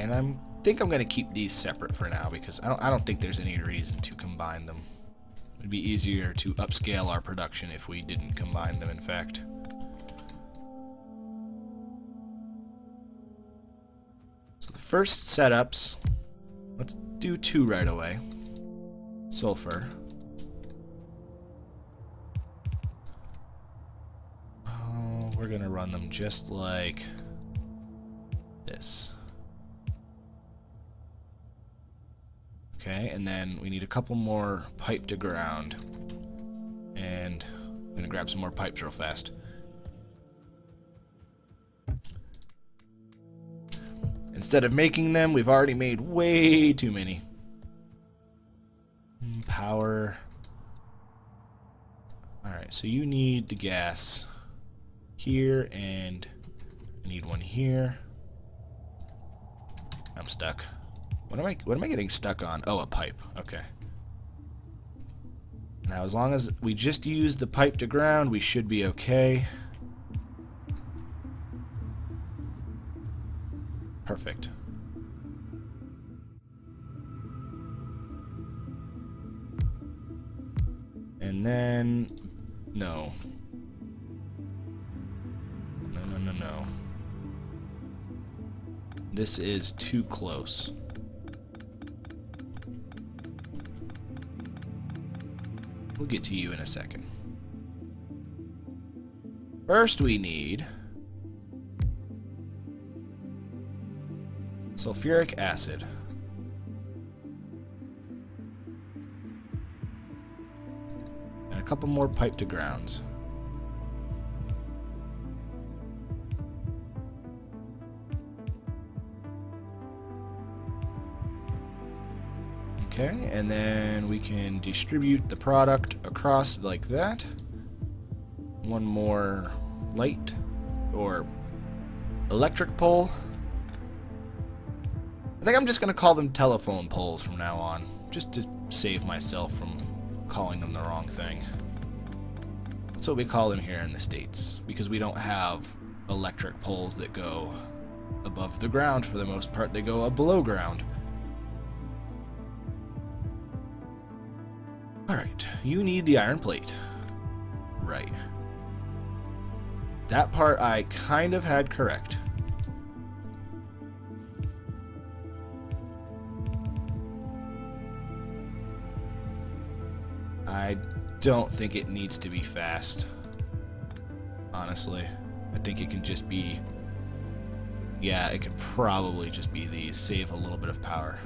and I think I'm going to keep these separate for now because I don't think there's any reason to combine them. It'd be easier to upscale our production if we didn't combine them, in fact. So the first setups, let's do 2 right away. Sulfur. Oh, we're going to run them just like this. Okay, and then we need a couple more pipe to ground. And I'm going to grab some more pipes real fast. Instead of making them, we've already made way too many. Power. Alright, so you need the gas here, and I need one here. I'm stuck. What am I getting stuck on? Oh, a pipe. Okay. Now, as long as we just use the pipe to ground, we should be okay. Perfect. And then... No. No. This is too close. We'll get to you in a second. First we need sulfuric acid. And a couple more pipe to grounds. Okay, and then we can distribute the product across like that. One more light or electric pole. I think I'm just going to call them telephone poles from now on, just to save myself from calling them the wrong thing. That's what we call them here in the States, because we don't have electric poles that go above the ground for the most part. They go up below ground. Alright, you need the iron plate. Right. That part I kind of had correct. I don't think it needs to be fast. Honestly. I think it can just be... Yeah, it could probably just be these. Save a little bit of power.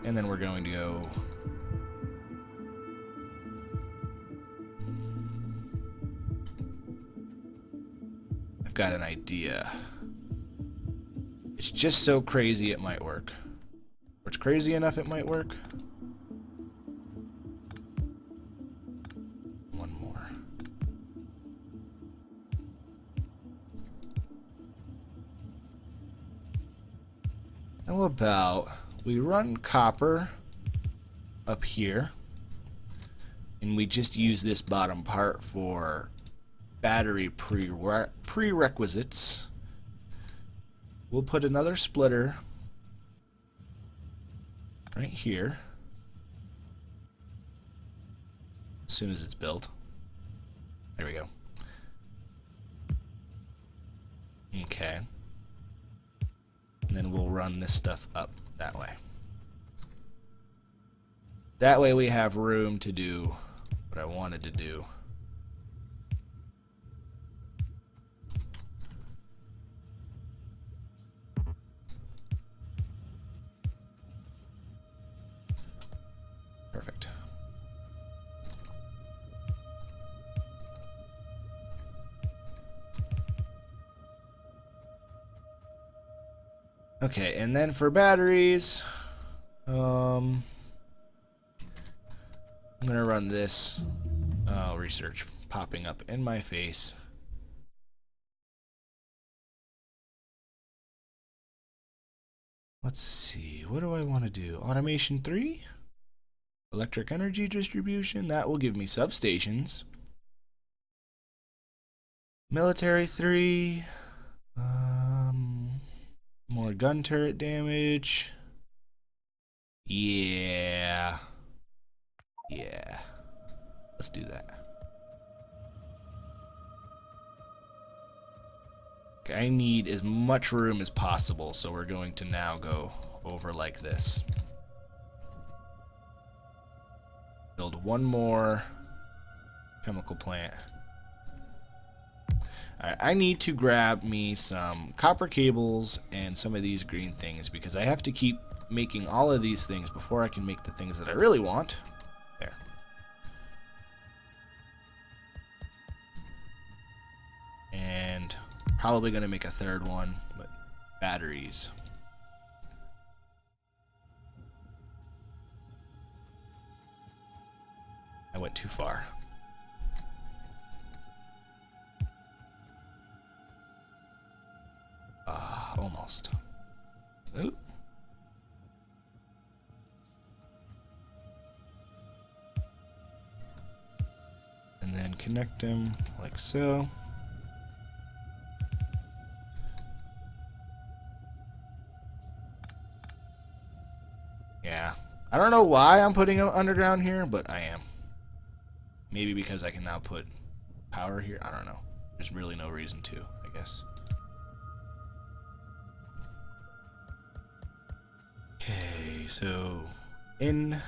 And then we're going to go... I've got an idea. It's just so crazy it might work. Or it's crazy enough it might work. One more. How about we run copper up here, and we just use this bottom part for battery prerequisites. We'll put another splitter right here as soon as it's built. There we go. Okay. And then we'll run this stuff up that way. That way we have room to do what I wanted to do. Perfect. Okay, and then for batteries, I'm gonna run this research popping up in my face. Let's see, what do I want to do? Automation 3? Electric energy distribution, that will give me substations. Military 3. More gun turret damage. Yeah. Yeah. Let's do that. Okay, I need as much room as possible, so we're going to now go over like this. Build one more chemical plant. Alright, I need to grab me some copper cables and some of these green things because I have to keep making all of these things before I can make the things that I really want. There. And probably going to make a third one, but batteries. I went too far. Almost. Ooh. And then connect them like so. Yeah. I don't know why I'm putting it underground here, but I am. Maybe because I can now put power here. I don't know. There's really no reason to, I guess. Okay, so in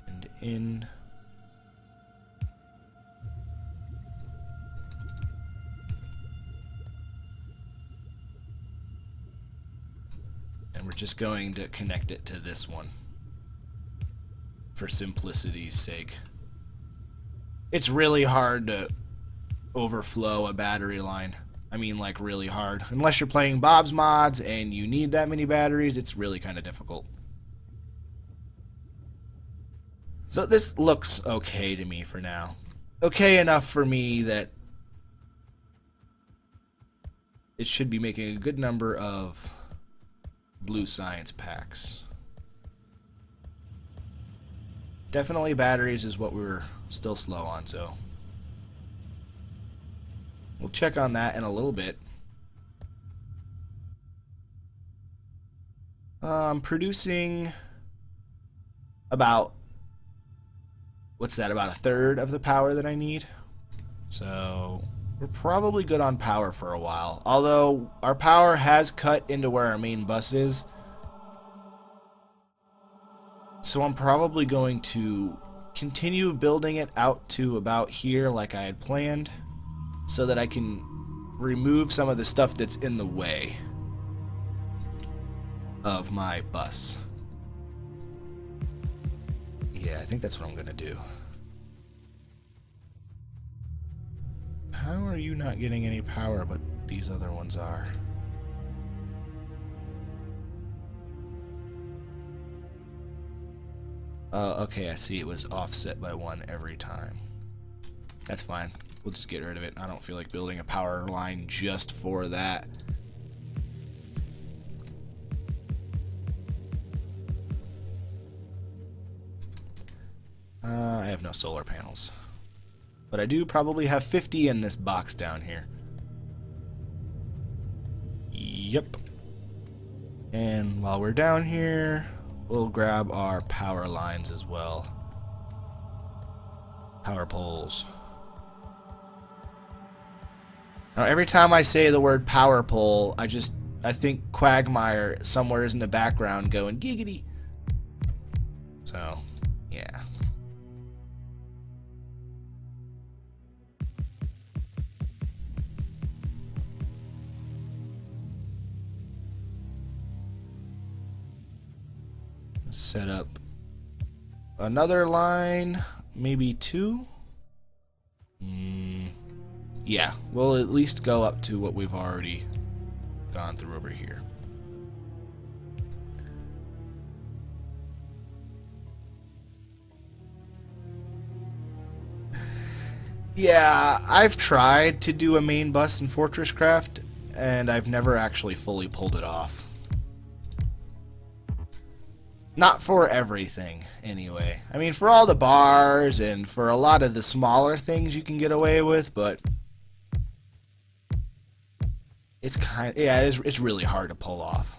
and in. And we're just going to connect it to this one for simplicity's sake. It's really hard to overflow a battery line. I mean, like, really hard. Unless you're playing Bob's Mods and you need that many batteries, it's really kind of difficult. So this looks okay to me for now. Okay enough for me that it should be making a good number of blue science packs. Definitely batteries is what we're still slow on, so we'll check on that in a little bit. I'm producing about, what's that, about a third of the power that I need. So we're probably good on power for a while. Although our power has cut into where our main bus is. So I'm probably going to continue building it out to about here like I had planned, so that I can remove some of the stuff that's in the way of my bus. Yeah, I think that's what I'm gonna do. How are you not getting any power, but these other ones are? Okay, I see it was offset by one every time. That's fine. We'll just get rid of it. I don't feel like building a power line just for that. I have no solar panels. But I do probably have 50 in this box down here. Yep. And while we're down here, we'll grab our power lines as well. Power poles. Now, every time I say the word power pole, I think Quagmire somewhere is in the background going giggity. So, yeah. Set up another line, maybe two. Yeah, we'll at least go up to what we've already gone through over here. Yeah, I've tried to do a main bus in Fortress Craft, and I've never actually fully pulled it off. Not for everything, anyway. I mean, for all the bars and for a lot of the smaller things you can get away with, but It's kind of, yeah, it's really hard to pull off.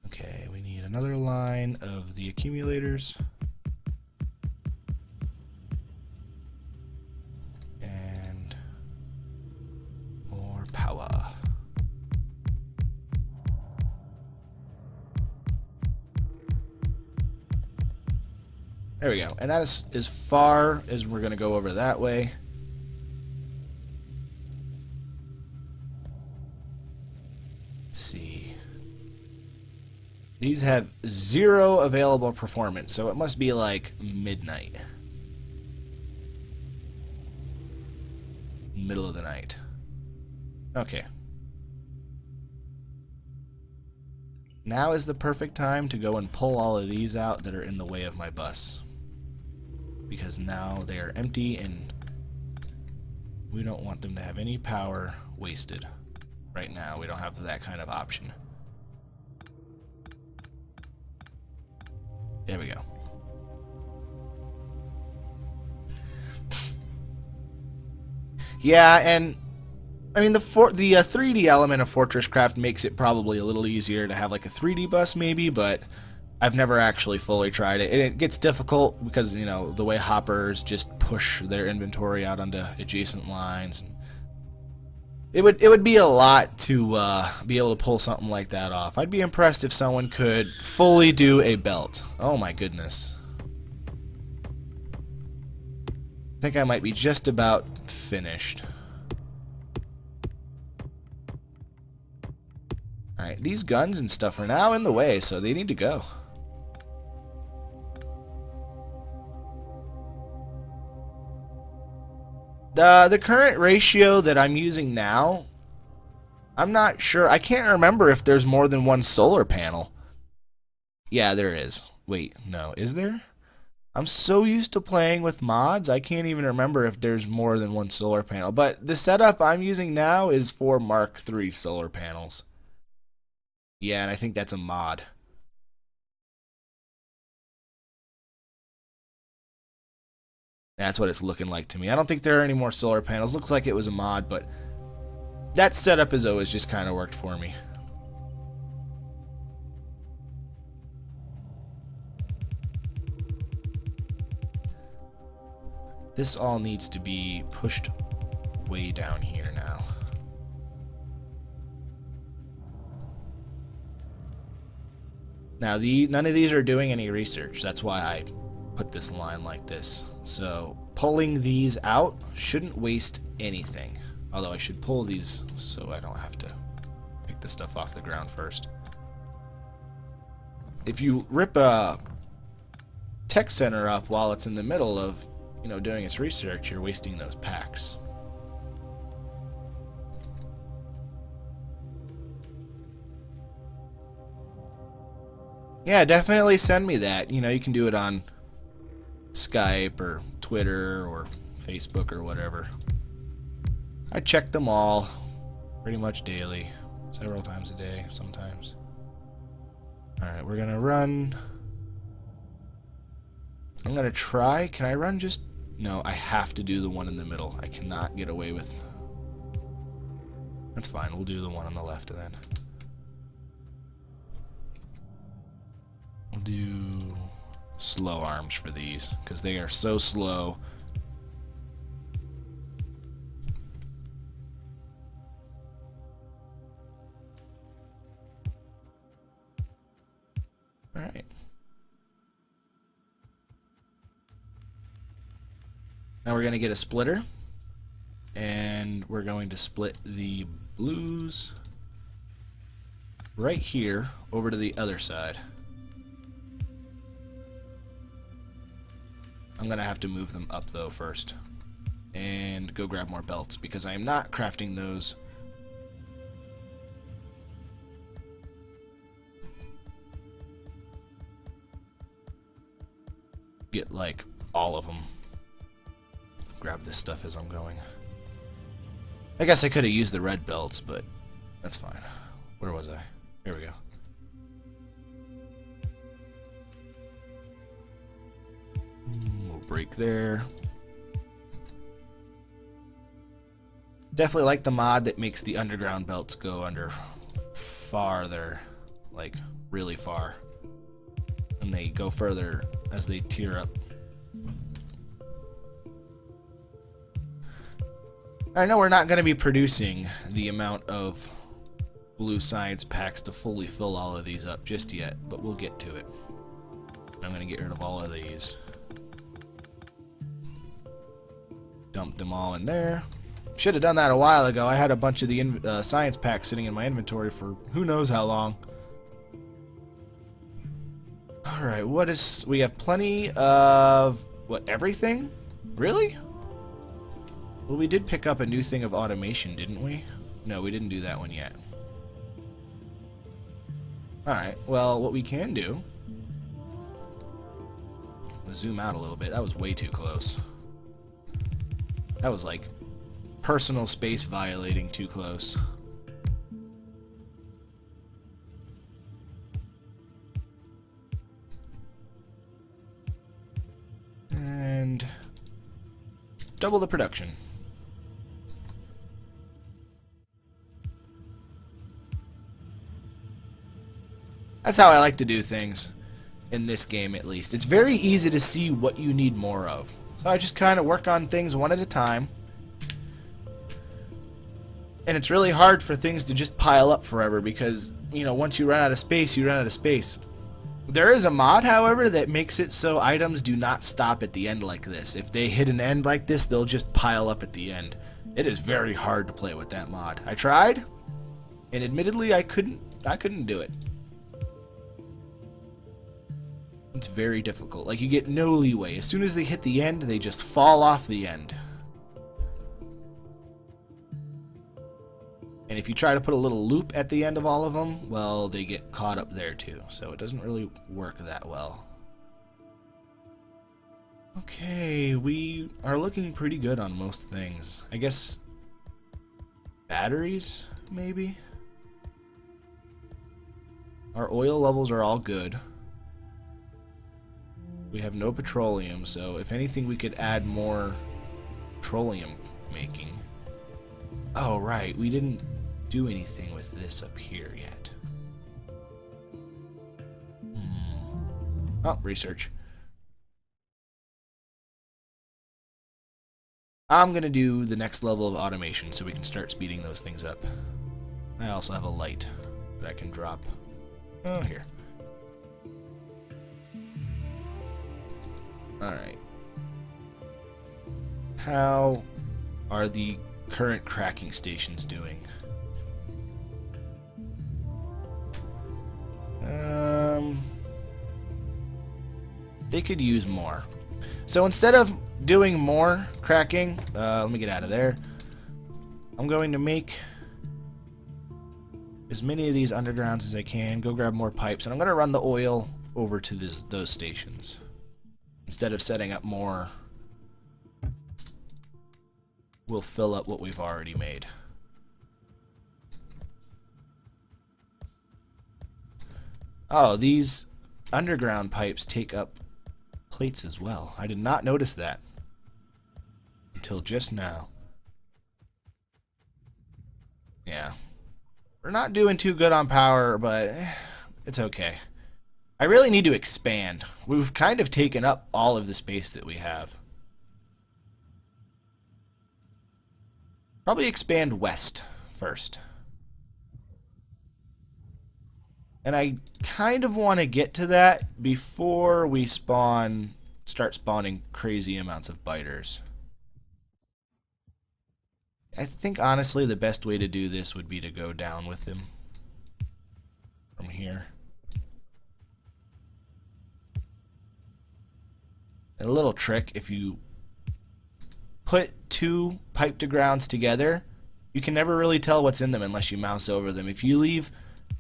Okay, we need another line of the accumulators. And more power. There we go. And that is as far as we're going to go over that way. Let's see. These have 0 available performance, so it must be like midnight. Middle of the night. Okay. Now is the perfect time to go and pull all of these out that are in the way of my bus. Because now they are empty and we don't want them to have any power wasted. Right now, we don't have that kind of option. There we go. Yeah, and I mean the 3D element of Fortress Craft makes it probably a little easier to have like a 3D bus maybe, but I've never actually fully tried it. And it gets difficult because, you know, the way hoppers just push their inventory out onto adjacent lines. It would be a lot to be able to pull something like that off. I'd be impressed if someone could fully do a belt. Oh my goodness. I think I might be just about finished. Alright, these guns and stuff are now in the way, so they need to go. The current ratio that I'm using now, I'm not sure. I can't remember if there's more than one solar panel. Yeah, there is. Wait, no, is there? I'm so used to playing with mods, I can't even remember if there's more than one solar panel. But the setup I'm using now is for Mark III solar panels. Yeah, and I think that's a mod. That's what it's looking like to me. I don't think there are any more solar panels. Looks like it was a mod, but that setup has always just kind of worked for me. This all needs to be pushed way down here now. Now, none of these are doing any research. That's why I put this line like this. So, pulling these out shouldn't waste anything. Although I should pull these so I don't have to pick the stuff off the ground first. If you rip a tech center up while it's in the middle of, you know, doing its research, you're wasting those packs. Yeah, definitely send me that. You know, you can do it on Skype or Twitter or Facebook or whatever. I check them all pretty much daily, several times a day sometimes. Alright, we're gonna run. I'm gonna try. Can I run just... No, I have to do the one in the middle. I cannot get away with... That's fine, we'll do the one on the left then. We'll do slow arms for these, because they are so slow. Alright. Now we're going to get a splitter, and we're going to split the blues right here over to the other side. I'm going to have to move them up though first and go grab more belts because I am not crafting those. Get like all of them. Grab this stuff as I'm going. I guess I could have used the red belts, but that's fine. Where was I? Here we go. We'll break there. Definitely like the mod that makes the underground belts go under farther, like really far. And they go further as they tier up. I know we're not going to be producing the amount of blue science packs to fully fill all of these up just yet, but we'll get to it. I'm going to get rid of all of these. Dump them all in there. Should have done that a while ago. I had a bunch of the science packs sitting in my inventory for who knows how long. Alright, what is... We have plenty of... What, everything? Really? Well, we did pick up a new thing of automation, didn't we? No, we didn't do that one yet. Alright, well, what we can do... Zoom out a little bit. That was way too close. That was like personal space violating too close. And double the production. That's how I like to do things in this game, at least. It's very easy to see what you need more of. So I just kind of work on things one at a time. And it's really hard for things to just pile up forever because, you know, once you run out of space, you run out of space. There is a mod, however, that makes it so items do not stop at the end like this. If they hit an end like this, they'll just pile up at the end. It is very hard to play with that mod. I tried, and admittedly, I couldn't do it. It's very difficult. Like, you get no leeway. As soon as they hit the end, they just fall off the end. And if you try to put a little loop at the end of all of them, well, they get caught up there too. So it doesn't really work that well. Okay, we are looking pretty good on most things. I guess batteries, maybe? Our oil levels are all good. We have no petroleum, so if anything we could add more petroleum making. Oh, right, we didn't do anything with this up here yet. Oh, research. I'm gonna do the next level of automation so we can start speeding those things up. I also have a light that I can drop. Oh, here. Alright. How are the current cracking stations doing? They could use more. So instead of doing more cracking, let me get out of there. I'm going to make as many of these undergrounds as I can, go grab more pipes, and I'm going to run the oil over to those stations. Instead of setting up more, we'll fill up what we've already made. Oh, these underground pipes take up plates as well. I did not notice that until just now. Yeah. We're not doing too good on power, but it's okay. I really need to expand. We've kind of taken up all of the space that we have. Probably expand west first. And I kind of want to get to that before we start spawning crazy amounts of biters. I think honestly the best way to do this would be to go down with them from here. And a little trick, if you put two pipe to grounds together, you can never really tell what's in them unless you mouse over them. If you leave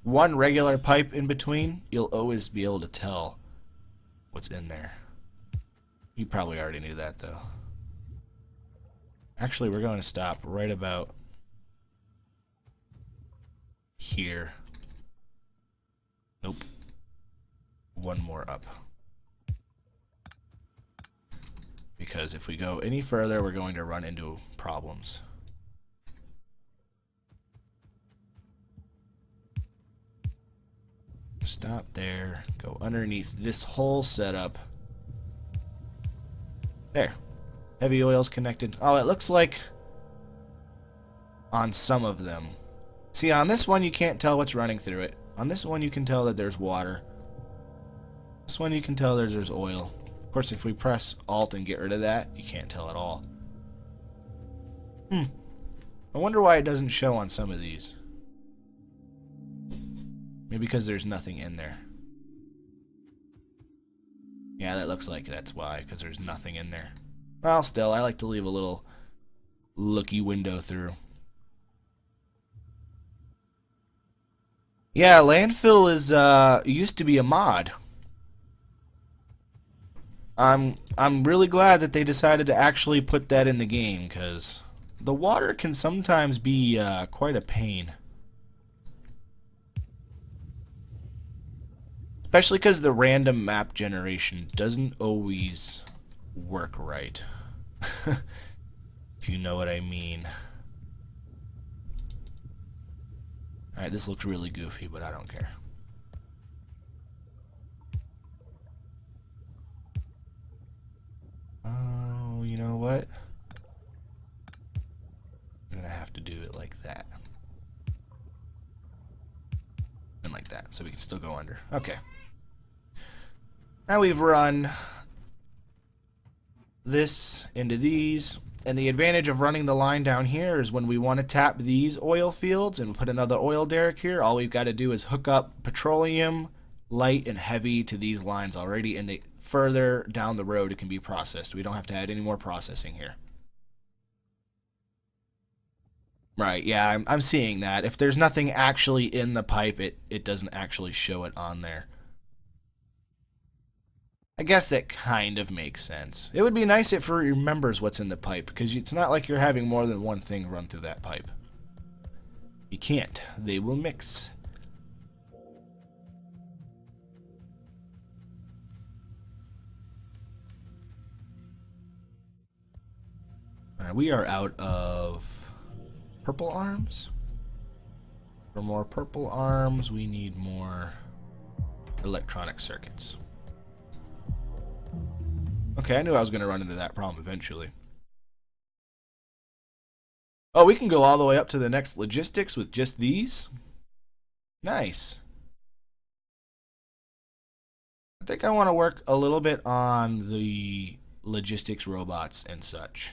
one regular pipe in between, you'll always be able to tell what's in there. You probably already knew that though. Actually, we're going to stop right about here. Nope. One more up. Because if we go any further, we're going to run into problems. stop there, go underneath this whole setup. There. Heavy oil's connected. Oh, it looks like on some of them. See, on this one you can't tell what's running through it. On this one you can tell that there's water. This one you can tell there's oil. Of course, if we press Alt and get rid of that, you can't tell at all. I wonder why it doesn't show on some of these. Maybe because there's nothing in there. Yeah, that looks like that's why, because there's nothing in there. Well, still, I like to leave a little looky window through. Yeah, landfill is used to be a mod. I'm really glad that they decided to actually put that in the game, because the water can sometimes be quite a pain. Especially because the random map generation doesn't always work right. If you know what I mean. Alright, this looks really goofy, but I don't care. Oh, you know what? I'm gonna have to do it like that. And like that, so we can still go under. Okay. Now we've run this into these, and the advantage of running the line down here is when we want to tap these oil fields and put another oil derrick here, all we've got to do is hook up petroleum, light, and heavy to these lines already, and further down the road it can be processed. We don't have to add any more processing here. Right, yeah, I'm seeing that. If there's nothing actually in the pipe, it doesn't actually show it on there. I guess that kind of makes sense. It would be nice if it remembers what's in the pipe, because it's not like you're having more than one thing run through that pipe. You can't. They will mix. Alright, we are out of purple arms. For more purple arms, we need more electronic circuits. Okay, I knew I was going to run into that problem eventually. Oh, we can go all the way up to the next logistics with just these? Nice. I think I want to work a little bit on the logistics robots and such.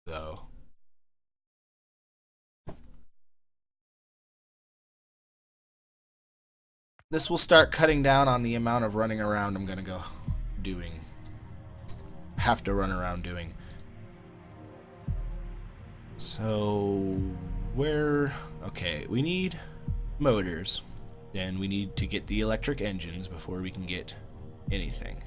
Though. This will start cutting down on the amount of running around I'm gonna go doing. Have to run around doing. So okay, we need motors. Then we need to get the electric engines before we can get anything.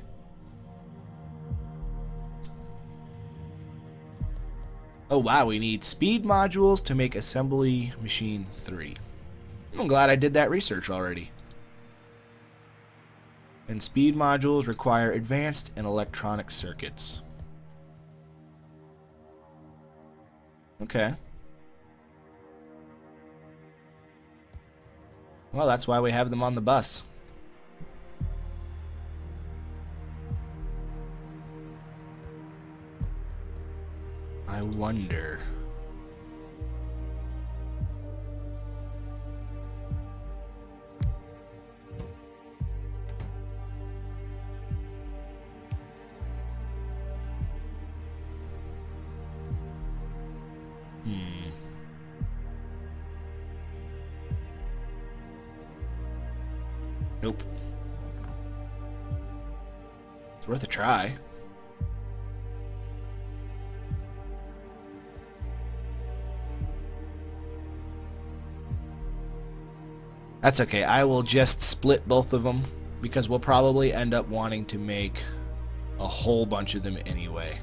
Oh wow, we need speed modules to make assembly machine 3. I'm glad I did that research already. And speed modules require advanced and electronic circuits. Okay. Well, that's why we have them on the bus. I wonder. Nope. It's worth a try. That's okay. I will just split both of them because we'll probably end up wanting to make a whole bunch of them anyway.